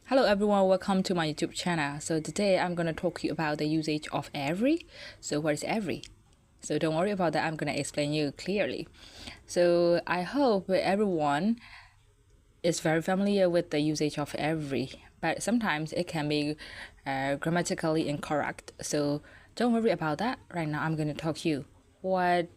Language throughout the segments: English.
Hello everyone, welcome to my YouTube channel. So today I'm going to talk to you about the usage of every. So what is every? So don't worry about that, I'm going to explain you clearly. So I hope everyone is very familiar with the usage of every, but sometimes it can be grammatically incorrect. So don't worry about that. Right now I'm going to talk to you what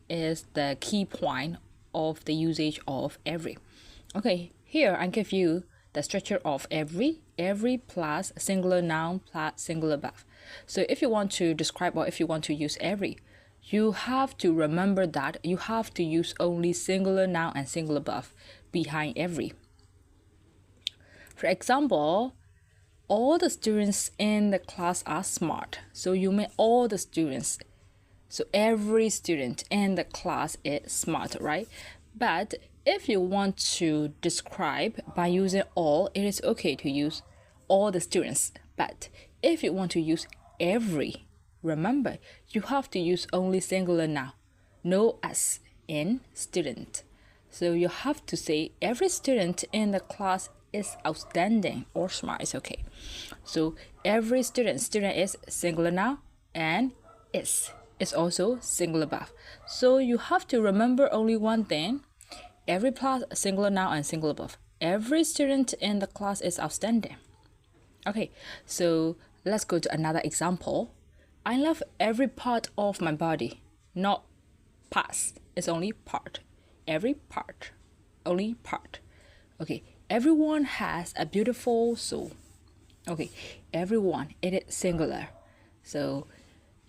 is the key point of the usage of every. Okay, here I give you the structure of every plus singular noun plus singular verb. So if you want to describe or if you want to use every, you have to remember that you have to use only singular noun and singular verb behind every. For example, all the students in the class are smart. So you mean all the students. So every student in the class is smart, right? But if you want to describe by using all, it is okay to use all the students. But if you want to use every, remember, you have to use only singular noun, no s in student. So you have to say every student in the class is outstanding or smart is okay. So every student is singular noun and is also singular verb. So you have to remember only one thing. Every plus singular noun and singular verb. Every student in the class is outstanding. Okay, so let's go to another example. I love every part of my body. Not parts, it's only part. Every part, only part. Okay, everyone has a beautiful soul. Okay, everyone, it is singular. So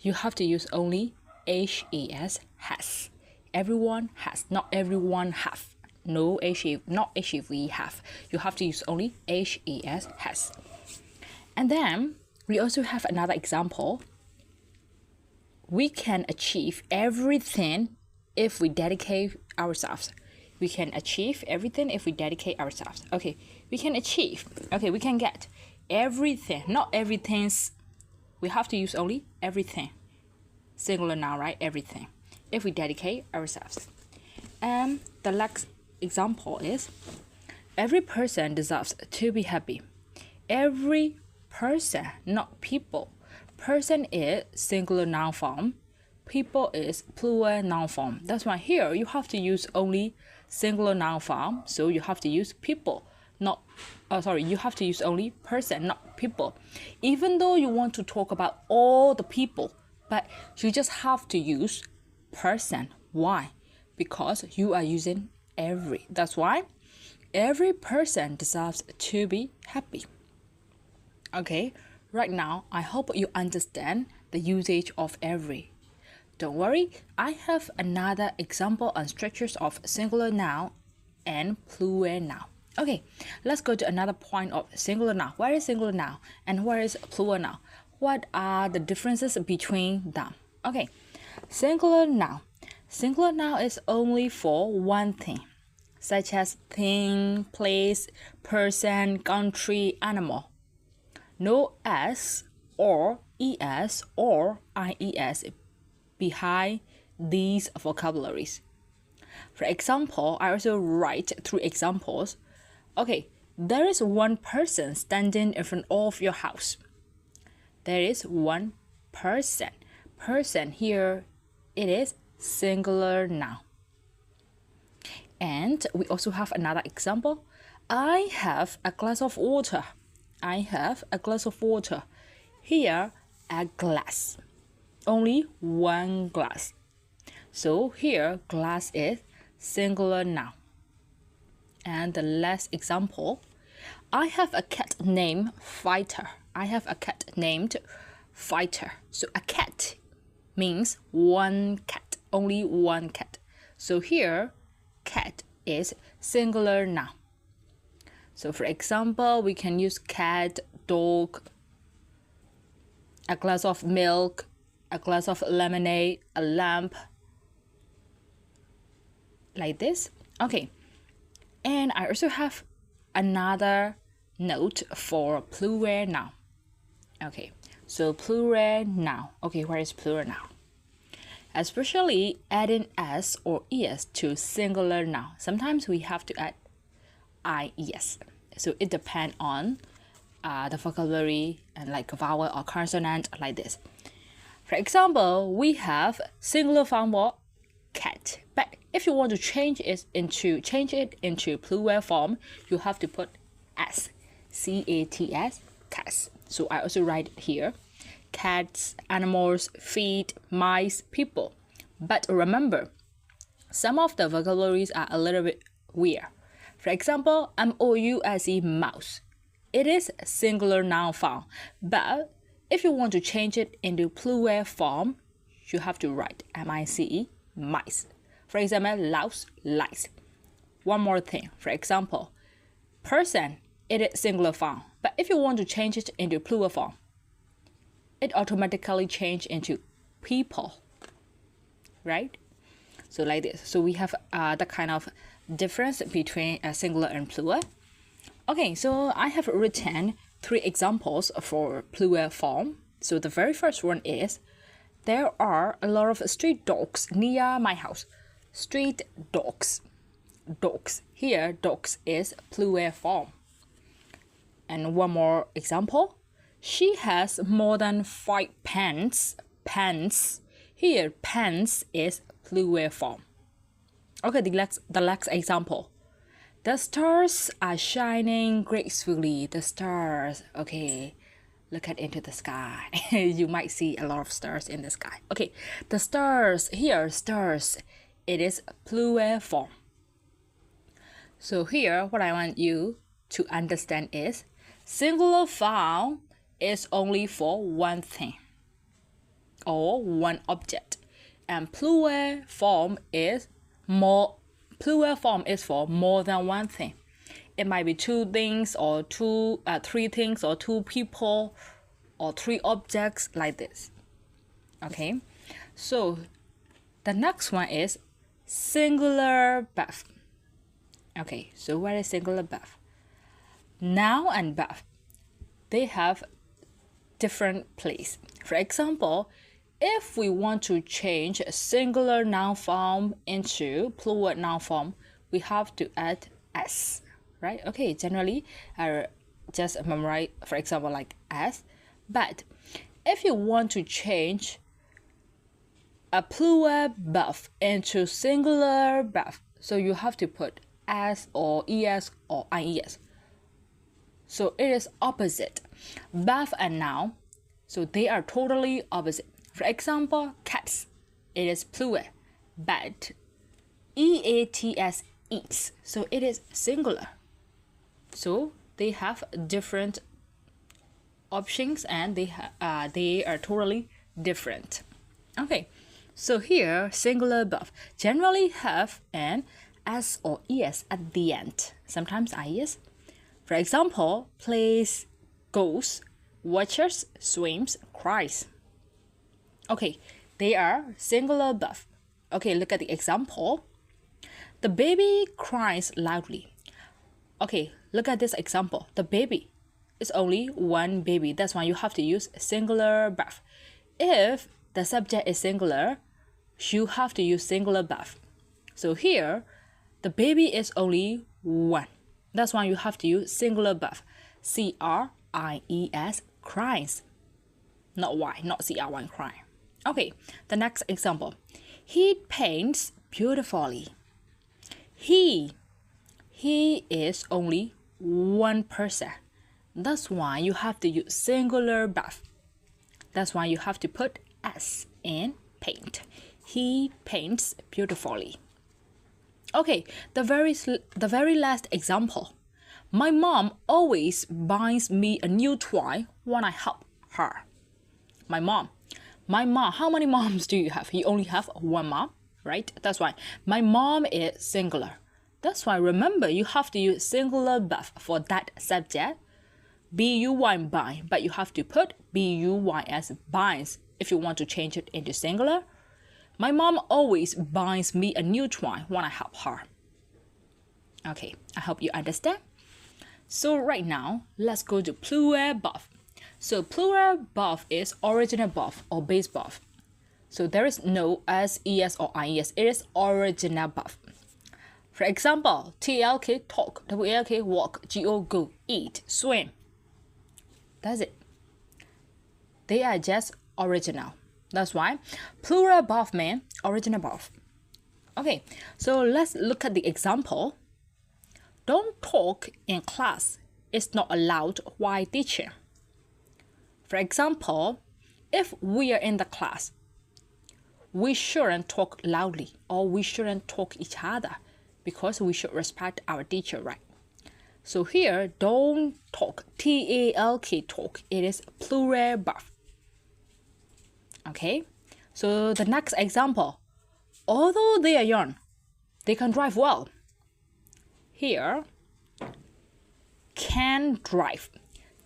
you have to use only HES, has. Everyone has, not everyone have. No HE, not HEV have. You have to use only HES, has. And then we also have another example. We can achieve everything if we dedicate ourselves. We can achieve everything if we dedicate ourselves. Okay, we can achieve. Okay, we can get everything, not everything's. We have to use only everything. Singular noun, right? Everything. If we dedicate ourselves. And the next example is every person deserves to be happy. Every person, not people. Person is singular noun form. People is plural noun form. That's why here you have to use only singular noun form. So you have to use people, not you have to use only person, not people. Even though you want to talk about all the people, but you just have to use person. Why? Because you are using every. That's why every person deserves to be happy. Okay, right now I hope you understand the usage of every. Don't worry, I have another example on structures of singular noun and plural noun. Okay, let's go to another point of singular noun. Where is singular noun and where is plural noun? What are the differences between them? Okay, singular noun. Singular noun is only for one thing, such as thing, place, person, country, animal. No s or es or ies behind these vocabularies. For example, I also write through examples. Okay, there is one person standing in front of your house. There is one person. Person here, it is singular noun. And we also have another example. I have a glass of water. I have a glass of water. Here, a glass. Only one glass. So here, glass is singular noun. And the last example, I have a cat named Fighter. I have a cat named Fighter. So a cat means one cat, only one cat. So here, cat is singular noun. So for example, we can use cat, dog, a glass of milk, a glass of lemonade, a lamp, like this. Okay, and I also have another note for plural noun. Okay, so plural noun. Okay, where is plural noun? Especially adding s or es to singular noun. Sometimes we have to add ies. So it depends on the vocabulary and like vowel or consonant like this. For example, we have singular form for cat, but if you want to change it into plural form, you have to put s, c-a-t-s, cats. So I also write here, cats, animals, feet, mice, people. But remember, some of the vocabularies are a little bit weird. For example, mouse, mouse. It is singular noun form, but if you want to change it into plural form, you have to write mice, mice. For example, louse, lice. One more thing. For example, person, it is singular form, but if you want to change it into plural form, it automatically change into people, right? So like this. So we have the kind of difference between singular and plural. Okay, so I have written 3 examples for plural form. So the very first one is, there are a lot of street dogs near my house. Street dogs. Dogs. Here, dogs is plural form. And one more example. She has more than 5 pens. Pens. Here, pens is plural form. Okay, the next example. The stars are shining gracefully. The stars. Okay, look at into the sky. You might see a lot of stars in the sky. Okay, the stars. Here, stars. It is plural form. So here, what I want you to understand is, singular form is only for one thing or one object, and plural form is for more than one thing. It might be 2 things or 3 things or 2 people or 3 objects like this. Okay, so the next one is singular verb. Okay, so what is singular verb? Noun and verb, they have different place. For example, if we want to change a singular noun form into plural noun form, we have to add s, right? Okay, generally, I just memorize, for example, like s. But if you want to change a plural verb into singular verb, so you have to put s or es or ies. So it is opposite. Verb and noun, so they are totally opposite. For example, cats, it is plural, but eats, eats, so it is singular. So they have different options and they are totally different. Okay, so here singular verb generally have an s or es at the end, sometimes ies. For example, plays, goes, watches, swims, cries. Okay, they are singular verb. Okay, look at the example. The baby cries loudly. Okay, look at this example. The baby is only one baby. That's why you have to use singular verb. If the subject is singular, you have to use singular verb. So here, the baby is only one. That's why you have to use singular verb. C-R-I-E-S, cries. Not Y, not C-R-Y, cry. Okay, the next example. He paints beautifully. He is only one person. That's why you have to use singular verb. That's why you have to put S in paint. He paints beautifully. Okay, the very last example. My mom always buys me a new toy when I help her. My mom, how many moms do you have? You only have one mom, right? That's why my mom is singular. That's why remember you have to use singular verb for that subject. B-U-Y, buy, but you have to put B-U-Y as buys if you want to change it into singular. My mom always buys me a new toy when I help her. Okay, I hope you understand. So right now, let's go to plural verb. So plural verb is original verb or base verb. So there is no S, ES or IES. It is original verb. For example, TLK, talk, WLK, walk, GO, go, eat, swim. That's it. They are just original. That's why plural above means origin above. Okay, so let's look at the example. Don't talk in class. It's not allowed while teaching. For example, if we are in the class, we shouldn't talk loudly or we shouldn't talk each other because we should respect our teacher, right? So here, don't talk, T-A-L-K, talk, it is plural above. Okay, so the next example, although they are young, they can drive well. Here, can drive,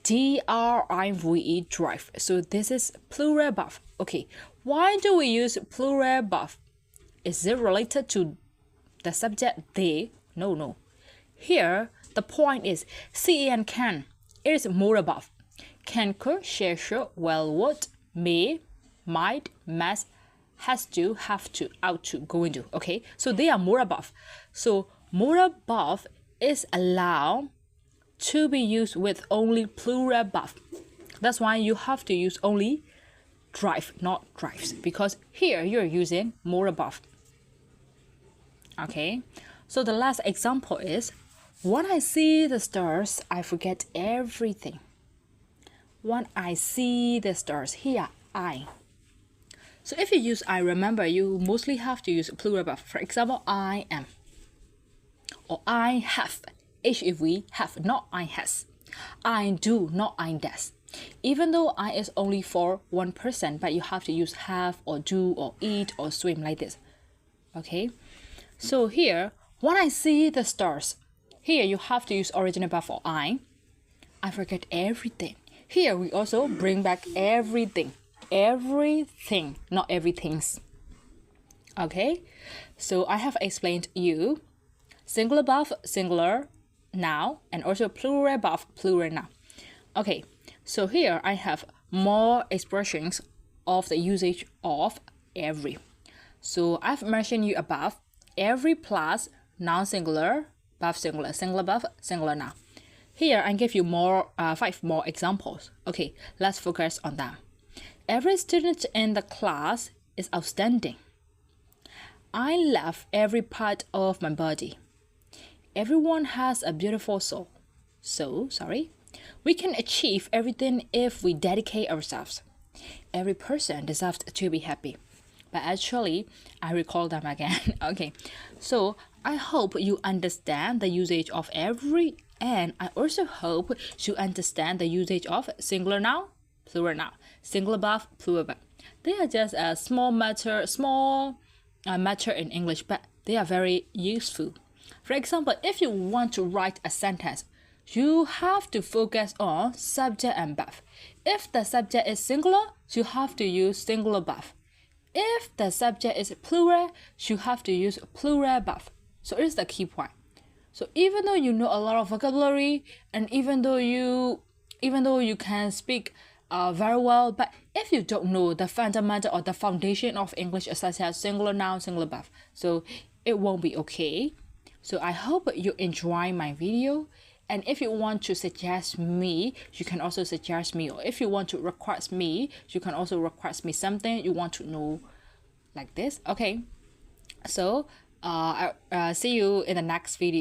D-R-I-V-E, drive. So this is plural above. Okay, why do we use plural above? Is it related to the subject they? No. Here, the point is can, can. It is more above. Can, could, share, should, well, would, may, might, must, has to, have to, out to, going to. Okay, so they are more above. So more above is allowed to be used with only plural above. That's why you have to use only drive, not drives, because here you're using more above. Okay, so the last example is, when I see the stars, I forget everything. When I see the stars, here, I. So if you use I, remember, you mostly have to use plural above. For example, I am. Or I have. H-if-we, have, not I has. I do, not I does. Even though I is only for one person, but you have to use have or do or eat or swim like this. Okay? So here, when I see the stars, here you have to use origin above for I forget everything. Here we also bring back everything. Everything, not everything's. Okay? So I have explained you singular above, singular now, and also plural above, plural now. Okay, so here I have more expressions of the usage of every. So I've mentioned you above, every plus noun singular, above singular, singular above, singular now. Here I give you more 5 more examples. Okay, let's focus on them. Every student in the class is outstanding. I love every part of my body. Everyone has a beautiful soul. We can achieve everything if we dedicate ourselves. Every person deserves to be happy. But actually, I recall them again. Okay, so I hope you understand the usage of every, and I also hope you understand the usage of singular noun, plural noun, singular above, plural above. They are just a small matter in English, but they are very useful. For example, if you want to write a sentence, you have to focus on subject and verb. If the subject is singular, you have to use singular verb. If the subject is plural, you have to use plural verb. So it is the key point. So even though you know a lot of vocabulary, and even though you can speak very well, but if you don't know the fundamental or the foundation of English, such as singular noun, singular verb, so it won't be okay. So I hope you enjoy my video. And if you want to suggest me, you can also suggest me. Or if you want to request me, you can also request me something you want to know like this. Okay. So I'll see you in the next video.